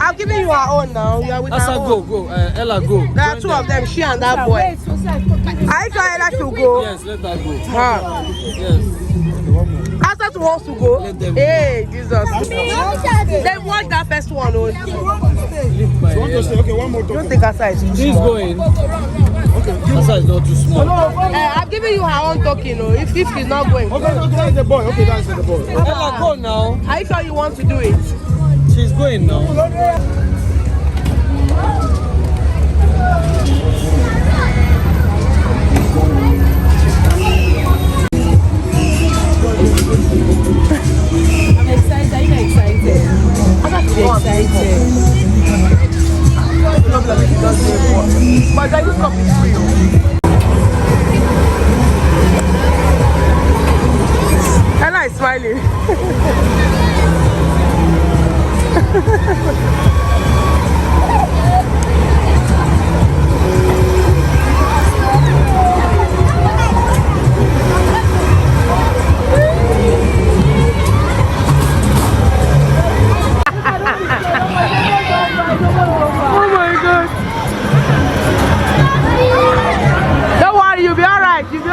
I'm giving you our own now. You are with our own. Go. Ella, go. There are two of them, she and that boy. I tell Ella to go. Yes, let her go. Yes. Asa wants to go. Hey, Jesus. Then watch that first one. Okay, one more. Don't take Asa. She's going. Okay. Asa is not too small. I'm giving you her own token. If she's not going. Okay, that's the boy. Okay, that's the boy. Ella, go now. Are you sure you want to do it? She's going now. I'm excited. Are you excited? I'm excited. But I just got it free. Ella is smiling.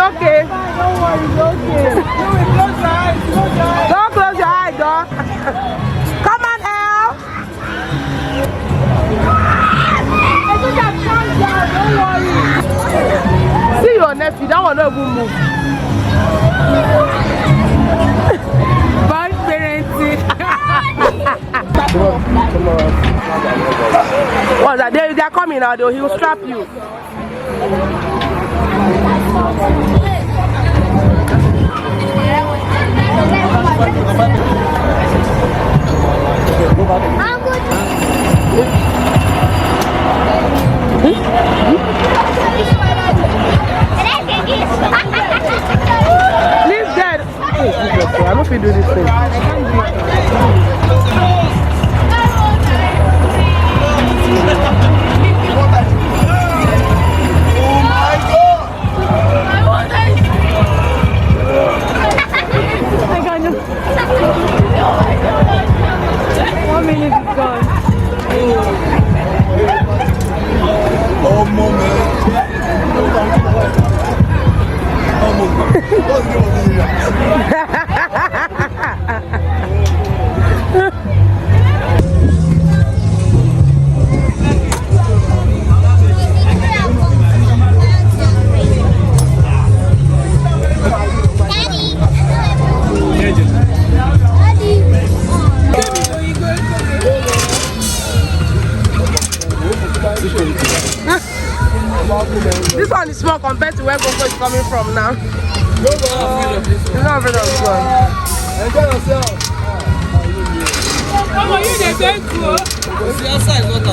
Okay. Don't worry, it's okay. Close your eyes. Don't close your eyes, dog. Come on, Elle. I think I've calmed down. Don't worry. See your nephew. That one not even move. Bad parenting. What's that? They are coming now, though. He will strap you. Leave that. I don't know if you do this thing. This one is small compared to where Gogo is coming from now. He's not afraid of this one. Enjoy yourself. How are you the best one? The outside is not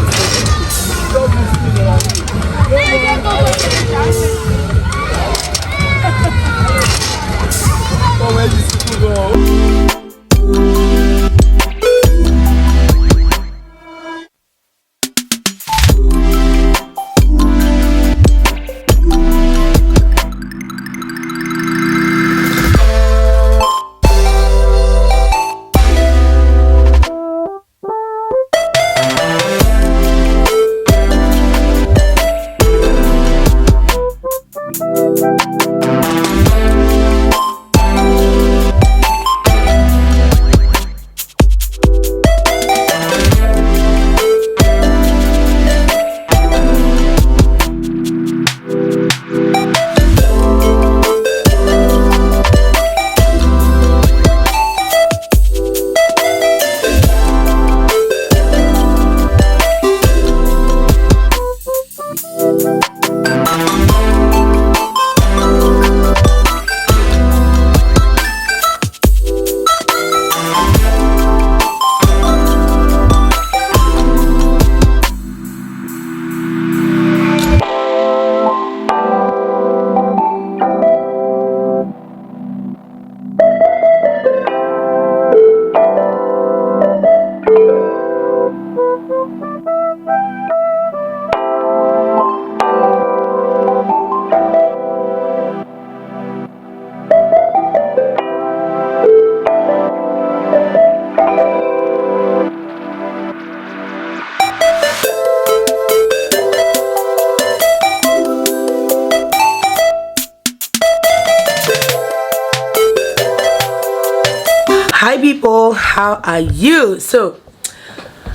Hi people, how are you? So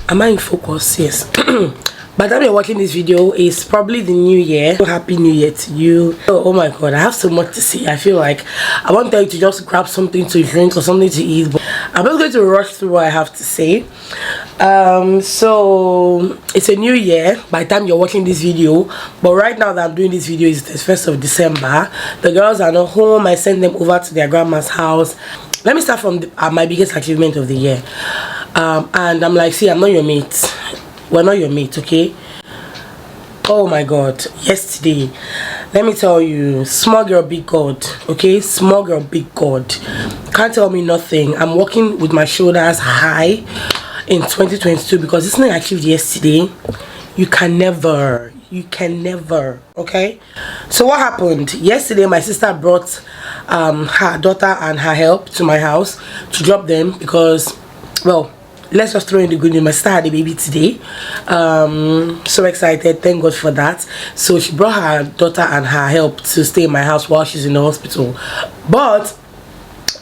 am I in focus? Yes. By the time you're watching this video, it's probably the new year. So happy new year to you. Oh my god, I have so much to say. I feel like I want you to just grab something to drink or something to eat, but I'm just going to rush through what I have to say. So it's a new year by the time you're watching this video, but right now that I'm doing this video is the 1st of December. The girls are not home. I sent them over to their grandma's house. Let me start from my biggest achievement of the year. And I'm like, see, I'm not your mate. We're not your mate, okay? Oh my god, yesterday, let me tell you, small girl, big god, okay? Small girl, big god. Can't tell me nothing. I'm walking with my shoulders high in 2022 because this thing I achieved yesterday, you can never, okay? So what happened? Yesterday, my sister brought her daughter and her help to my house to drop them because, well, let's just throw in the good news. My sister had a baby today. So excited, thank god for that. So she brought her daughter and her help to stay in my house while she's in the hospital, but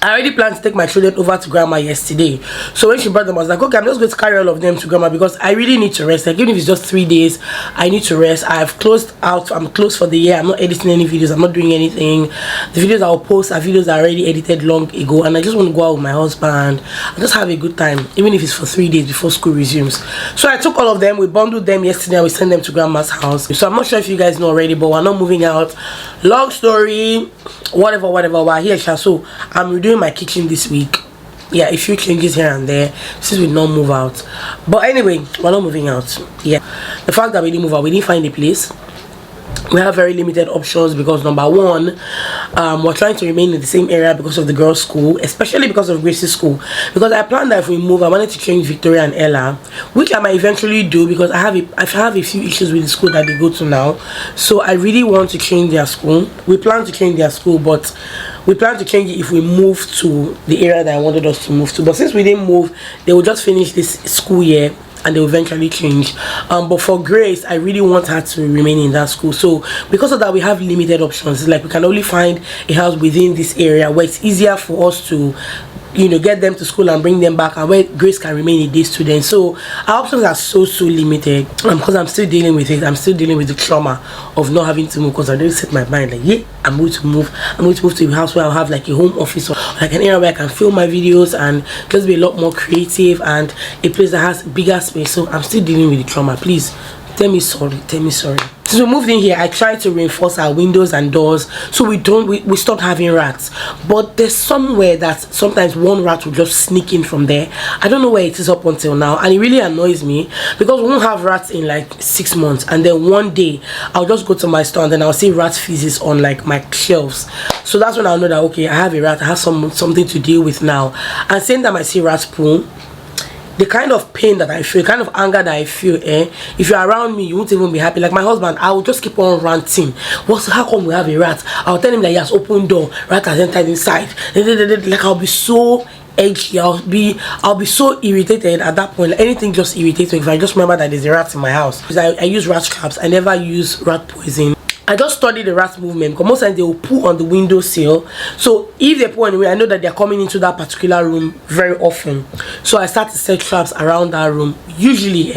I already planned to take my children over to grandma yesterday. So when she brought them, I was like, okay, I'm just going to carry all of them to grandma because I really need to rest. Like, even if it's just 3 days, I need to rest. I've closed out. I'm closed for the year. I'm not editing any videos. I'm not doing anything. The videos I'll post are videos I already edited long ago, and I just want to go out with my husband and just have a good time, even if it's for 3 days before school resumes. So I took all of them. We bundled them yesterday and we sent them to grandma's house. So I'm not sure if you guys know already, but we're not moving out. Long story, whatever, we're here. So I'm redoing my kitchen this week. Yeah, a few changes here and there since we don't move out, but anyway, we're not moving out. Yeah, the fact that we didn't move out, we didn't find a place. We have very limited options because number one, we're trying to remain in the same area because of the girls' school, especially because of Grace's school. Because I planned that if we move, I wanted to change Victoria and Ella, which I might eventually do because I have a few issues with the school that they go to now. So I really want to change their school. We plan to change their school, but we plan to change it if we move to the area that I wanted us to move to. But since we didn't move, they will just finish this school year and they will eventually change. But for Grace, I really want her to remain in that school. So because of that, we have limited options. It's like we can only find a house within this area where it's easier for us to, you know, get them to school and bring them back, and where Grace can remain a day student. So our options are so limited, because I'm still dealing with it. I'm still dealing with the trauma of not having to move, because I didn't set my mind like, yeah, I'm going to move to a house where I'll have like a home office or like an area where I can film my videos and just be a lot more creative, and a place that has bigger space. So I'm still dealing with the trauma. Please tell me sorry. Since we moved in here, I tried to reinforce our windows and doors so we stopped having rats. But there's somewhere that sometimes one rat will just sneak in from there. I don't know where it is up until now, and it really annoys me because we won't have rats in like 6 months, and then one day I'll just go to my store and then I'll see rat feces on like my shelves. So that's when I'll know that okay, I have a rat, I have something to deal with now. And same time I see rats poo, the kind of pain that I feel, the kind of anger that I feel, if you're around me, you won't even be happy. Like my husband, I will just keep on ranting. How come we have a rat? I'll tell him that he has opened door, rat has entered inside. Like I'll be so edgy, I'll be so irritated at that point. Like, anything just irritates me if I just remember that there's a rat in my house. Because I use rat traps. I never use rat poison. I just study the rat movement because most times they will poo on the windowsill. So if they poo anyway, I know that they're coming into that particular room very often. So I start to set traps around that room. Usually,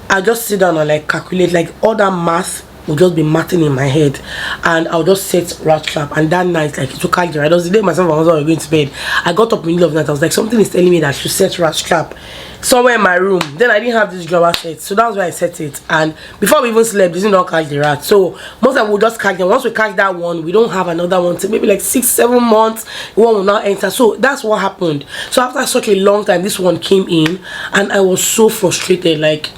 I just sit down and like calculate, like all that math will just be matting in my head, and I'll just set rat trap. And that night, like it took I was the day myself and my husband were going to bed. I got up in the middle of the night. I was like, something is telling me that I should set rat trap somewhere in my room. Then I didn't have this drawer set, so that's why I set it. And before we even slept, they did not catch the rat. So most of we'll just catch them. Once we catch that one, we don't have another one till maybe like 6-7 months. One will not enter. So that's what happened. So after such a long time, this one came in, and I was so frustrated. Like,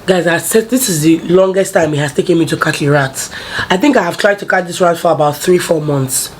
guys, I said this is the longest time it has taken me to catch a rat. I think I have tried to catch this rat for about 3-4 months.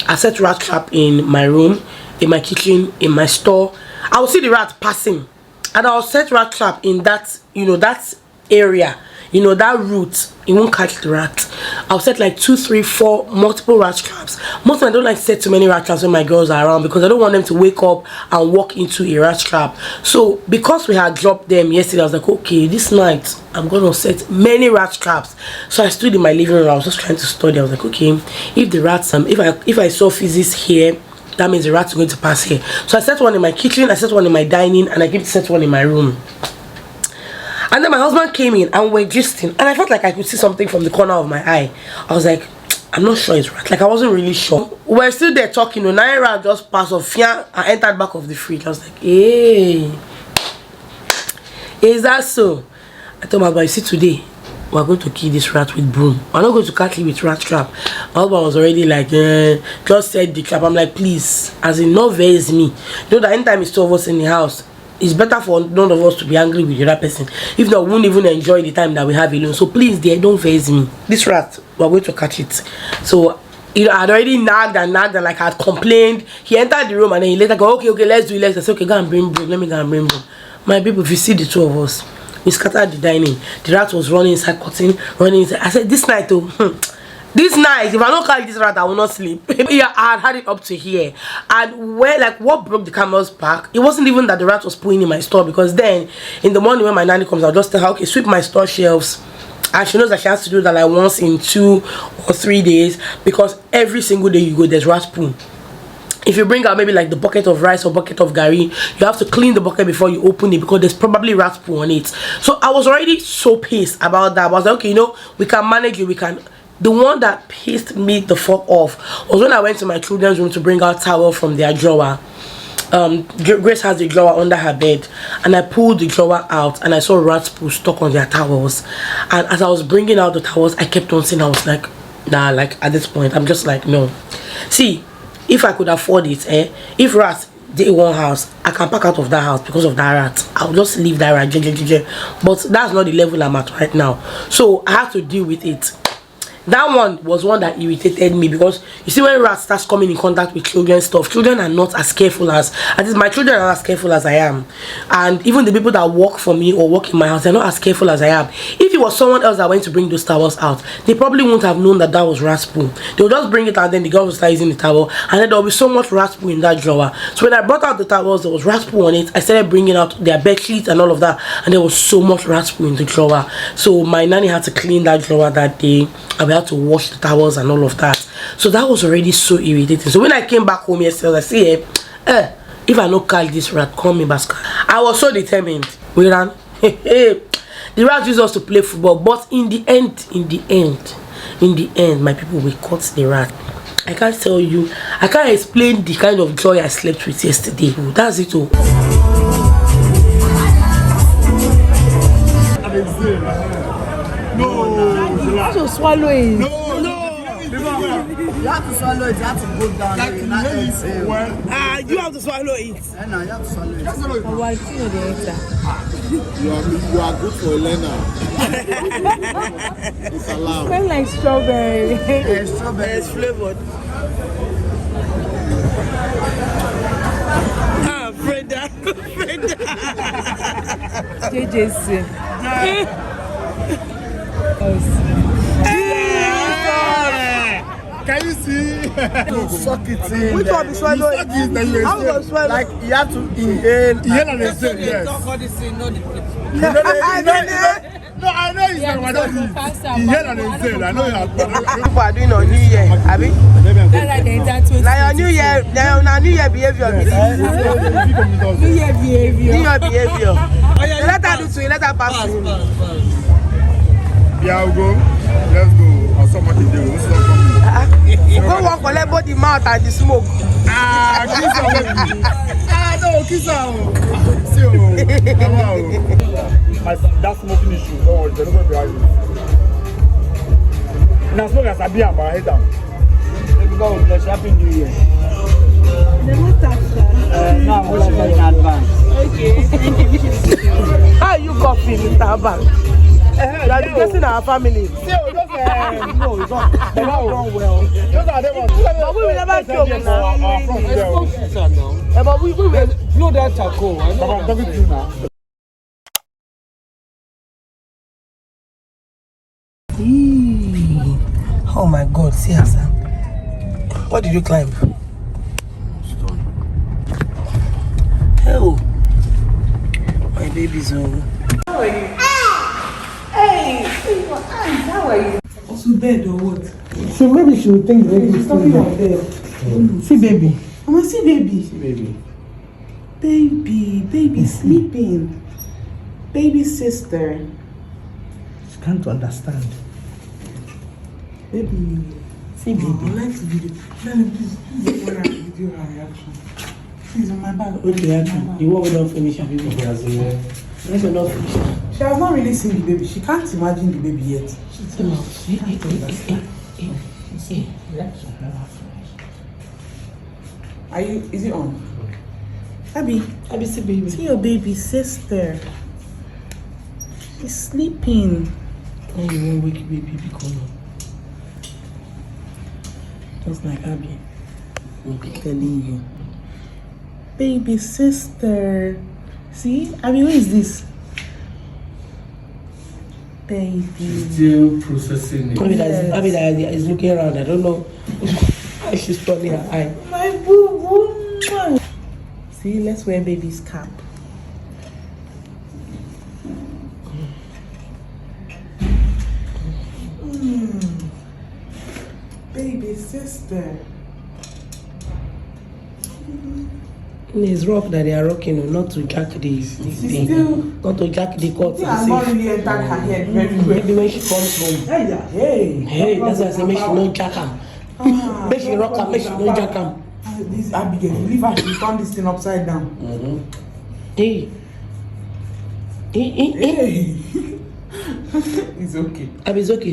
I set rat trap in my room, in my kitchen, in my store. I will see the rat passing, and I'll set rat trap in that, you know, that area, you know, that route. It won't catch the rat. I'll set like 2, 3, 4 multiple rat traps. Most of them I don't like to set too many rat traps when my girls are around because I don't want them to wake up and walk into a rat trap. So because we had dropped them yesterday, I was like, okay, this night I'm gonna set many rat traps. So I stood in my living room. I was just trying to study. I was like, okay, if the rats if I saw physics here, that means the rats are going to pass here. So I set one in my kitchen, I set one in my dining, and I keep set one in my room. And then my husband came in and we're gisting, and I felt like I could see something from the corner of my eye. I was like, I'm not sure it's rat. Like, I wasn't really sure. We're still there talking. Naira just passed off and entered back of the fridge. I was like, hey, is that so? I told my husband, you see, today we're going to kill this rat with broom. We're not going to catch it with rat trap. My husband was already like, just set the trap. I'm like, please, as in, not vex me. You know that anytime it's two of us in the house, it's better for none of us to be angry with the other person. If not, we won't even enjoy the time that we have alone. So please, dear, don't vex me. This rat, we're going to catch it. So, you know, I'd already nagged and like I'd complained. He entered the room and then he later go, okay, let's do it. I said, okay, go and bring broom. Let me go and bring broom. My people, if you see the two of us, we scattered the dining. The rat was running inside, cutting, running inside. I said, this night, this night, if I don't catch this rat, I will not sleep. Yeah, I had it up to here. And where, like, what broke the camel's back, it wasn't even that the rat was pooing in my store, because then in the morning when my nanny comes, I'll just tell her, okay, sweep my store shelves. And she knows that she has to do that like once in 2 or 3 days, because every single day you go, there's rat poo. If you bring out maybe like the bucket of rice or bucket of gari, you have to clean the bucket before you open it, because there's probably rat poo on it. So I was already so pissed about that. I was like, okay, you know, we can manage it, we can. The one that pissed me the fuck off was when I went to my children's room to bring out towel from their drawer. Grace has the drawer under her bed, and I pulled the drawer out and I saw rat poo stuck on their towels. And as I was bringing out the towels, I kept on saying, I was like, nah, like at this point I'm just like, no. See, if I could afford it, if rats dey one house, I can pack out of that house because of that rat. I'll just leave that rat, but that's not the level I'm at right now. So I have to deal with it. That one was one that irritated me, because you see, when rats starts coming in contact with children's stuff, children are not as careful as, at least my children are as careful as I am. And even the people that work for me or work in my house, they're not as careful as I am. If it was someone else that went to bring those towels out, they probably wouldn't have known that that was rat poo. They'll just bring it out, then the girl will start using the towel, and then there'll be so much rat poo in that drawer. So when I brought out the towels, there was rat poo on it. I started bringing out their bed sheets and all of that, and there was so much rat poo in the drawer. So my nanny had to clean that drawer that day, and we had to wash the towels and all of that. So that was already so irritating. So when I came back home yesterday, I said, if I no catch this rat, call me back. I was so determined. We ran. The rat used us to play football, but in the end, my people, we caught the rat. I can't tell you, I can't explain the kind of joy I slept with yesterday. That's it all. You have to swallow it. You have to swallow it, you have to go down. You have to swallow it. You have to swallow it. Oh, I feel the answer. You are good for a learner. It's allowed. Smell like strawberry. Strawberry. It's flavored. Brenda. JJC. Can you see? You suck it in. Which one is swallow? How you swallow? Like you have to inhale. Inhale and exhale, yes. No, I know it's not what that is. Inhale and exhale. I know you have. People are doing on New Year, Abby. Now New Year behavior. New Year behavior. Let her do to you, let her pass to him. Yeah, we'll go. Let's go. Or someone to do. Let's not come. Go walk collect both the mouth and the smoke. Kiss her. No, kiss her. See, that smoking issue, don't worry, they're not going to behind you. And as long as I be on my head down. Let me go with bless. Happy New Year. They won't touch that. No, I'm wishing you in advance. Okay. How are you coughing, Mr. Abang? You are discussing our family. No, it's not. They're not done well. But we will never kill them now. But we will Blow that charcoal. I'm talking to you now. Oh my God, see her, sir. What did you climb? Hell, my baby's home. How are you? Hey, how are you? To bed or what? So maybe she will think the baby is talking on bed. See, baby. I want to see baby. See, baby. Baby sleeping. Baby sister. She can't understand. Baby. See, baby. I like the video. Darling, please video her reaction. Please, on my back. Okay, action. You want me to finish your baby? Yes, yeah. Let's not finish. She has not really seen the baby. She can't imagine the baby yet. Are you? Is it on? Abby, See baby. see your baby sister. She's sleeping. Oh, you won't wake baby because just like Abby. We'll be telling you. Baby sister. See? Abby, who is this? Baby. Still processing it. Abby that is looking around. I don't know why she's turning her eye. My boo boo. See, let's wear baby's cap. Baby sister. It's rough that they are rocking, not to jack the thing, not to jack the cord. She has not really entered her head very well. Maybe when she comes home. Hey, that's why I say make she no jack am. Make she rock am, make she no jack am. This Abigail, leave her, she turn this thing upside down. Hey. Hey. It's okay. Abby, it's okay.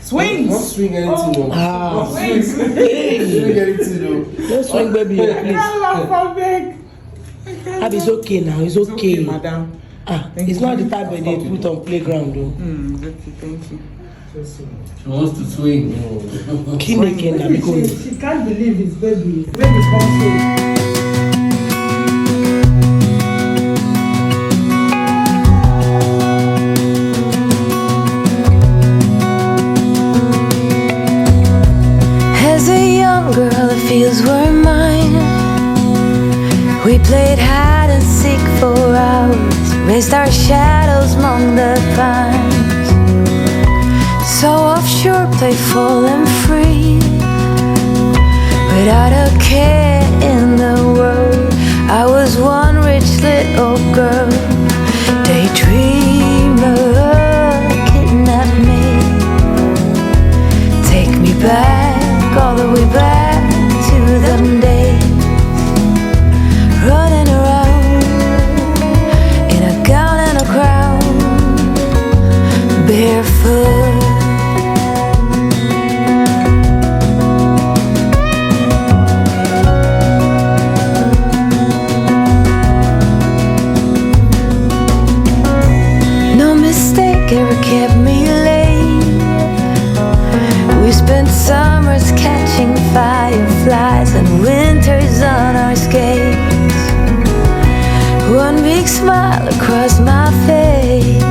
Swings! Don't swing anything, though. Ah. Swing anything, though. Don't swing, baby, please. Abby, it's okay now. It's okay. Madam. It's not the type that they put on playground, though. Okay, thank you. She wants to swing. She can't believe it's baby. Baby comes home. Fields were mine. We played hide and seek for hours, raised our shadows among the pines. So offshore, playful and free, without a care in the world. I was one rich little girl, daydreamer, kidnap me, take me back, all the way back to them days, running around in a gown and a crown, barefoot. No mistake ever kept me late. We spent summers catching fireflies and winters on our skates. One big smile across my face.